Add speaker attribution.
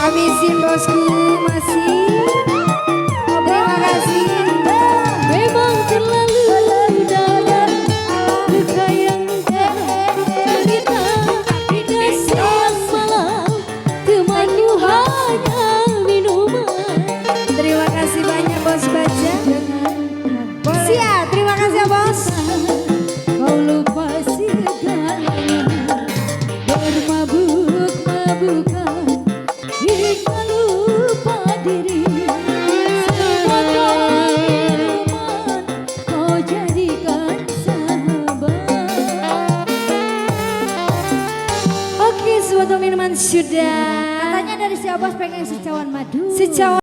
Speaker 1: Habisin bosku masih. Terima kasih.
Speaker 2: Memang terlalu dalam luka yang terderita hingga siang malam temanku hanya minuman.
Speaker 1: Terima kasih banyak bos Baja. Siap, terima kasih ya bos.
Speaker 2: Kau lupa segalanya, bermabuk-mabukan hingga lupa diri. Semua minuman kau jadikan sahabat.
Speaker 1: Oke, suatu minuman sudah.
Speaker 2: Katanya dari si Abas pengen secawan madu.
Speaker 1: Secawan